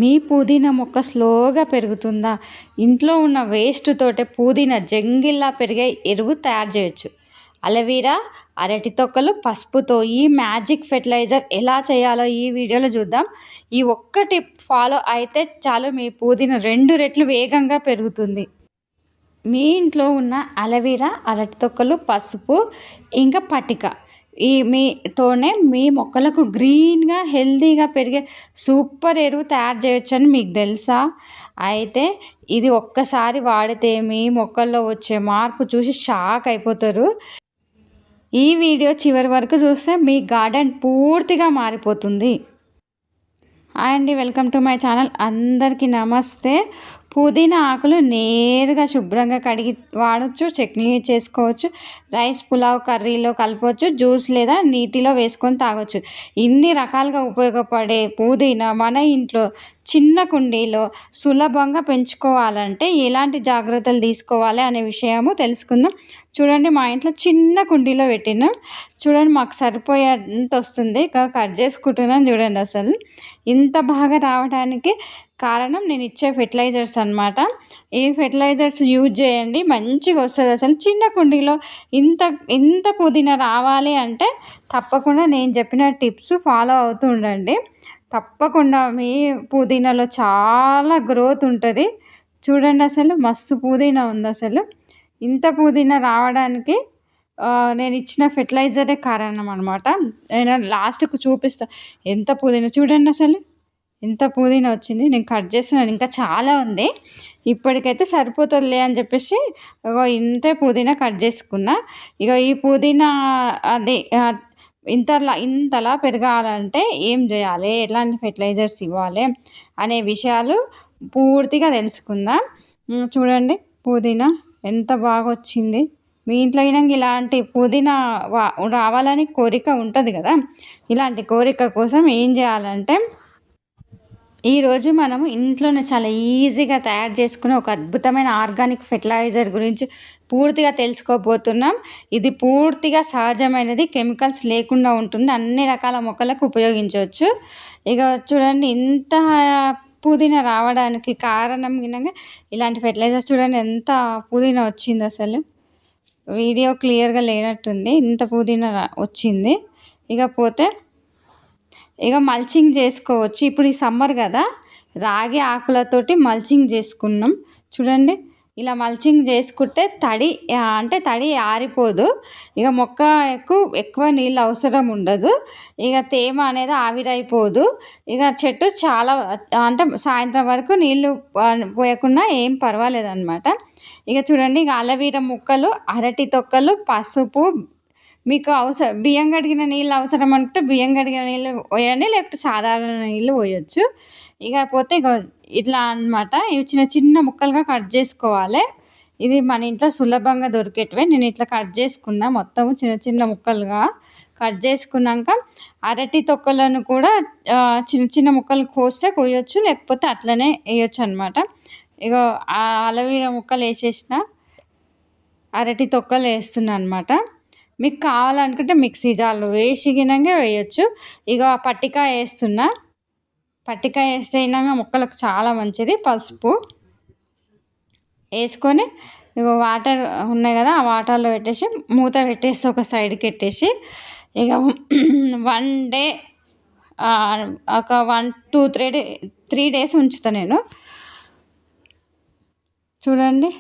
మీ పుదీనా మొక్క స్లోగా పెరుగుతుందా? ఇంట్లో ఉన్న వేస్ట్ తోటే పుదీనా జంగిల్లా పెరిగే ఎరువు తయారు చేయొచ్చు. అలోవెరా, అరటి తొక్కలు, పసుపుతో ఈ మ్యాజిక్ ఫెర్టిలైజర్ ఎలా చేయాలో ఈ వీడియోలో చూద్దాం. ఈ ఒక్క టిప్ ఫాలో అయితే చాలు, మీ పుదీనా 2 రెట్లు వేగంగా పెరుగుతుంది. మీ ఇంట్లో ఉన్న అలోవెరా, అరటి తొక్కలు, పసుపు, ఇంకా పటిక మీతోనే మీ మొక్కలకు గ్రీన్గా హెల్తీగా పెరిగే సూపర్ ఎరువు తయారు చేయొచ్చని మీకు తెలుసా? అయితే ఇది ఒక్కసారి వాడితే మీ మొక్కల్లో వచ్చే మార్పు చూసి షాక్ అయిపోతారు. ఈ వీడియో చివరి వరకు చూస్తే మీ గార్డెన్ పూర్తిగా మారిపోతుంది. హాయ్ అండి, వెల్కమ్ టు మై ఛానల్. అందరికీ నమస్తే. పుదీనా ఆకులు నేరుగా శుభ్రంగా కడిగి వాడచ్చు, చట్నీ చేసుకోవచ్చు, రైస్, పులావ్, కర్రీలో కలపవచ్చు, జ్యూస్ లేదా నీటిలో వేసుకొని తాగొచ్చు. ఇన్ని రకాలుగా ఉపయోగపడే పుదీనా మన ఇంట్లో చిన్న కుండీలో సులభంగా పెంచుకోవాలంటే ఎలాంటి జాగ్రత్తలు తీసుకోవాలి అనే విషయము తెలుసుకుందాం. చూడండి, మా ఇంట్లో చిన్న కుండీలో పెట్టినాం. చూడండి, మాకు సరిపోయేంత వస్తుంది. కట్ చేసుకుంటున్నాను. చూడండి, అసలు ఇంత బాగా రావడానికి కారణం నేను ఇచ్చే ఫెర్టిలైజర్స్ అనమాట. ఈ ఫెర్టిలైజర్స్ యూజ్ చేయండి, మంచిగా వస్తుంది. అసలు చిన్న కుండీలో ఇంత ఇంత పుదీనా రావాలి అంటే తప్పకుండా నేను చెప్పిన టిప్స్ ఫాలో అవుతూ ఉండండి. తప్పకుండా మీ పుదీనాలో చాలా గ్రోత్ ఉంటుంది. చూడండి, అసలు మస్తు పుదీనా ఉంది. అసలు ఇంత పుదీనా రావడానికి నేను ఇచ్చిన ఫెర్టిలైజరే కారణం అనమాట. నేను లాస్ట్కు చూపిస్తాను ఎంత పుదీనా. చూడండి, అసలు ఎంత పుదీనా వచ్చింది. నేను కట్ చేస్తున్నాను, ఇంకా చాలా ఉంది. ఇప్పటికైతే సరిపోతుందిలే అని చెప్పేసి ఇంతే పుదీనా కట్ చేసుకున్నా. ఈ పుదీనా అది ఇంతలా పెరగాలంటే ఏం చేయాలి, ఎలాంటి ఫెర్టిలైజర్స్ ఇవ్వాలి అనే విషయాలు పూర్తిగా తెలుసుకుందాం. చూడండి, పుదీనా ఎంత బాగా వచ్చింది. మీ ఇంట్లో అయినా ఇలాంటి పుదీనా రావాలని కోరిక ఉంటుంది కదా. ఇలాంటి కోరిక కోసం ఏం చేయాలంటే, ఈరోజు మనము ఇంట్లోనే చాలా ఈజీగా తయారు చేసుకునే ఒక అద్భుతమైన ఆర్గానిక్ ఫెర్టిలైజర్ గురించి పూర్తిగా తెలుసుకోబోతున్నాం. ఇది పూర్తిగా సహజమైనది, కెమికల్స్ లేకుండా ఉంటుంది. అన్ని రకాల మొక్కలకు ఉపయోగించవచ్చు. చూడండి, ఇంత పుదీనా రావడానికి కారణం వినంగా ఇలాంటి ఫెర్టిలైజర్. చూడండి ఎంత పుదీనా వచ్చింది. అసలు వీడియో క్లియర్గా లేనట్టుంది. ఇంత పుదీనా వచ్చింది. పోతే మల్చింగ్ చేసుకోవచ్చు. ఇప్పుడు ఈ సమ్మర్ కదా, రాగి ఆకులతోటి మల్చింగ్ చేసుకున్నాం. చూడండి, ఇలా మల్చింగ్ చేసుకుంటే తడి ఆరిపోదు. మొక్కకు ఎక్కువ నీళ్ళు అవసరం ఉండదు. తేమ అనేది ఆవిరైపోదు. చెట్టు చాలా అంటే సాయంత్రం వరకు నీళ్ళు పోయకుండా ఏం పర్వాలేదు అనమాట. చూడండి, అలోవెరా ముక్కలు, అరటి తొక్కలు, పసుపు, మీకు బియ్యం కడిగిన నీళ్ళు అవసరం అంటే బియ్యం కడిగిన నీళ్ళు పోయండి, లేకపోతే సాధారణ నీళ్ళు పోయొచ్చు. పోతే ఇట్లా అనమాట. ఇవి చిన్న చిన్న ముక్కలుగా కట్ చేసుకోవాలి. ఇది మన ఇంట్లో సులభంగా దొరికేటివే. నేను ఇట్లా కట్ చేసుకున్నా, మొత్తం చిన్న చిన్న ముక్కలుగా కట్ చేసుకున్నాక అరటి తొక్కలను కూడా చిన్న చిన్న ముక్కలు కోయొచ్చు, లేకపోతే అట్లనే వేయొచ్చు అనమాట. అలోవెరా ముక్కలు వేసేసిన, అరటి తొక్కలు వేస్తున్నా అనమాట. మీకు కావాలనుకుంటే మిక్సీ జార్లో వేసిగినంగా వేయచ్చు. పట్టికాయ వేస్తున్నా. పట్టికాయ వేస్తే మొక్కలకు చాలా మంచిది. పసుపు వేసుకొని వాటర్ ఉన్నాయి కదా, ఆ వాటర్లో పెట్టేసి మూత పెట్టేసి ఒక సైడ్కి పెట్టేసి 1 డే ఒక 1 to 3 days ఉంచుతాను నేను. చూడండి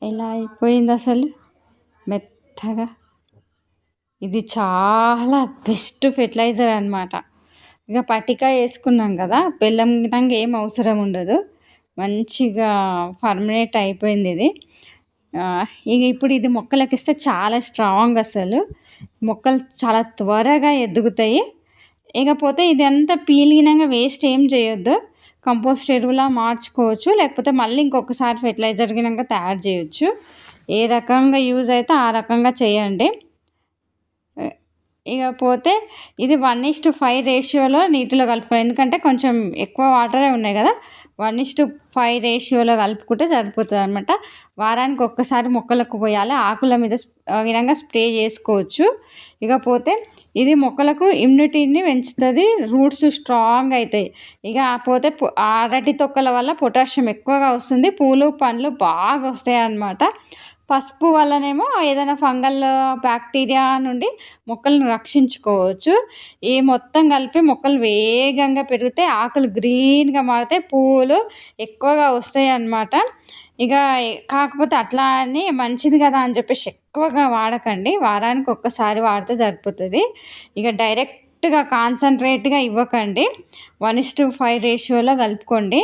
ఎలా అయిపోయింది. అసలు మెత్తగా. ఇది చాలా బెస్ట్ ఫెర్టిలైజర్ అనమాట. పట్టికాయ వేసుకున్నాం కదా, బెల్లం గినంగా ఏం అవసరం ఉండదు. మంచిగా ఫర్మినేట్ అయిపోయింది ఇది. ఇప్పుడు ఇది మొక్కలకి ఇస్తే చాలా స్ట్రాంగ్. అసలు మొక్కలు చాలా త్వరగా ఎదుగుతాయి. పోతే ఇదంతా పీలిగినంగా వేస్ట్ ఏం చేయొద్దు. కంపోస్ట్ ఎరువులా మార్చుకోవచ్చు, లేకపోతే మళ్ళీ ఇంకొకసారి ఫెర్టిలైజర్ గినంగా తయారు చేయొచ్చు. ఏ రకంగా యూజ్ అయితే ఆ రకంగా చేయండి. పోతే ఇది 1:5 రేషియోలో నీటిలో కలుపుకోవాలి. ఎందుకంటే కొంచెం ఎక్కువ వాటరే ఉన్నాయి కదా, 1:5 రేషియోలో కలుపుకుంటే సరిపోతుంది అనమాట. వారానికి ఒక్కసారి మొక్కలకు పోయాలి. ఆకుల మీద విధంగా స్ప్రే చేసుకోవచ్చు. పోతే ఇది మొక్కలకు ఇమ్యూనిటీని పెంచుతుంది, రూట్స్ స్ట్రాంగ్ అవుతాయి. ఇక పోతే అరటి తొక్కల వల్ల పొటాషియం ఎక్కువగా వస్తుంది, పూలు పండ్లు బాగా వస్తాయి అన్నమాట. పసుపు వల్లనేమో ఏదైనా ఫంగల్ బ్యాక్టీరియా నుండి మొక్కలను రక్షించుకోవచ్చు. ఈ మొత్తం కలిపి మొక్కలు వేగంగా పెరిగితే ఆకులు గ్రీన్గా మారితే పూలు ఎక్కువగా వస్తాయి అన్నమాట. ఇక కాకపోతే అట్లా అని మంచిది కదా అని చెప్పేసి ఎక్కువగా వాడకండి, వారానికి ఒక్కసారి వాడితే సరిపోతుంది. ఇక డైరెక్ట్గా కాన్సన్ట్రేట్గా ఇవ్వకండి, 1:5 రేషియోలో కలుపుకోండి.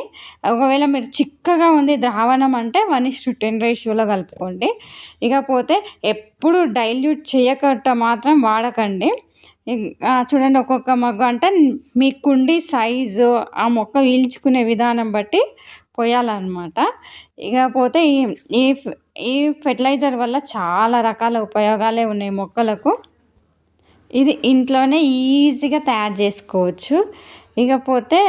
ఒకవేళ మీరు చిక్కగా ఉంది ద్రావణం అంటే 1:10 రేషియోలో కలుపుకోండి. ఇకపోతే ఎప్పుడు డైల్యూట్ చేయకట మాత్రం వాడకండి. చూడండి, ఒక్కొక్క మగ్గు అంటే మీ కుండి సైజు, ఆ మొక్క పీల్చుకునే విధానం బట్టి పోయాలన్నమాట. ఇకపోతే ఈ ఈ ఫెర్టిలైజర్ వల్ల చాలా రకాల ఉపయోగాలే ఉన్నాయి మొక్కలకు. ఇది ఇంట్లోనే ఈజీగా తయారు చేసుకోవచ్చు. ఇకపోతే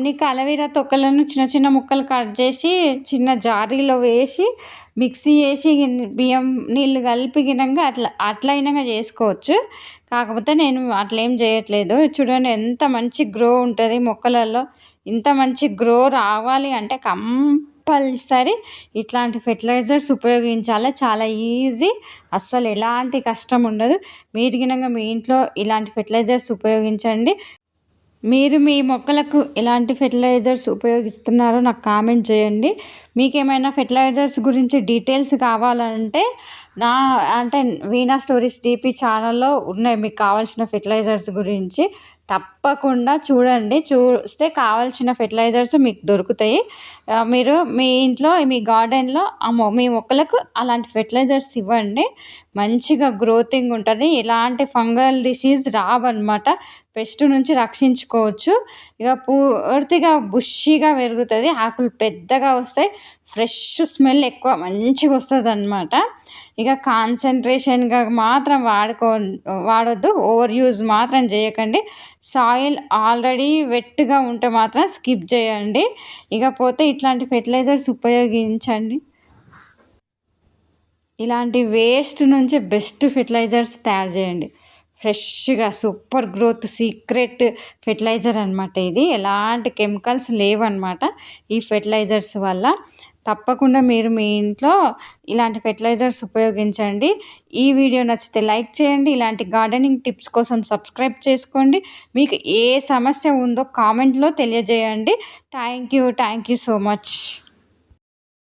నీకు అలోవెరా తొక్కలను చిన్న చిన్న ముక్కలు కట్ చేసి చిన్న జారీలో వేసి మిక్సీ చేసి బియ్యం నీళ్ళు కలిపి గినంగా అట్లయినా చేసుకోవచ్చు. కాకపోతే నేను అట్లా ఏం చేయట్లేదు. చూడండి ఎంత మంచి గ్రో ఉంటుంది మొక్కలలో. ఇంత మంచి గ్రో రావాలి అంటే కంపల్సరీ ఇట్లాంటి ఫెర్టిలైజర్స్ ఉపయోగించాలి. చాలా ఈజీ, అస్సలు ఎలాంటి కష్టం ఉండదు. మీరు గినంగా మీ ఇంట్లో ఇలాంటి ఫెర్టిలైజర్స్ ఉపయోగించండి. మీరు మీ మొక్కలకు ఎలాంటి ఫెర్టిలైజర్స్ ఉపయోగిస్తున్నారో నాకు కామెంట్ చేయండి. మీకు ఏమైనా ఫెర్టిలైజర్స్ గురించి డీటెయిల్స్ కావాలంటే వీణా స్టోరీస్ డీపీ ఛానల్లో ఉన్నాయి మీకు కావాల్సిన ఫెర్టిలైజర్స్ గురించి. తప్పకుండా చూడండి, చూస్తే కావాల్సిన ఫెర్టిలైజర్స్ మీకు దొరుకుతాయి. మీరు మీ ఇంట్లో మీ గార్డెన్లో మీ మొక్కలకు అలాంటి ఫెర్టిలైజర్స్ ఇవ్వండి. మంచిగా గ్రోతింగ్ ఉంటుంది, ఎలాంటి ఫంగల్ డిసీజ్ రావన్నమాట. పెస్ట్ నుంచి రక్షించుకోవచ్చు. ఇక పూర్తిగా బుషీగా పెరుగుతుంది, ఆకులు పెద్దగా వస్తాయి, ఫ్రెష్ స్మెల్ ఎక్కువ మంచిగా వస్తుంది అన్నమాట. ఇక కాన్సన్ట్రేషన్గా మాత్రం వాడొద్దు, ఓవర్ యూజ్ మాత్రం చేయకండి. సాయిల్ ఆల్రెడీ వెట్గా ఉంటే మాత్రం స్కిప్ చేయండి. ఇకపోతే ఇట్లాంటి ఫెర్టిలైజర్స్ ఉపయోగించండి. ఇలాంటి వేస్ట్ నుంచి బెస్ట్ ఫెర్టిలైజర్స్ తయారు చేయండి. ఫ్రెష్గా సూపర్ గ్రోత్ సీక్రెట్ ఫెర్టిలైజర్ అనమాట ఇది. ఎలాంటి కెమికల్స్ లేవన్నమాట ఈ ఫెర్టిలైజర్స్ వల్ల. తప్పకుండా మీరు మీ ఇంట్లో ఇలాంటి ఫెర్టిలైజర్స్ ఉపయోగించండి. ఈ వీడియో నచ్చితే లైక్ చేయండి. ఇలాంటి గార్డెనింగ్ టిప్స్ కోసం సబ్స్క్రైబ్ చేసుకోండి. మీకు ఏ సమస్య ఉందో కామెంట్లో తెలియజేయండి. Thank you so much.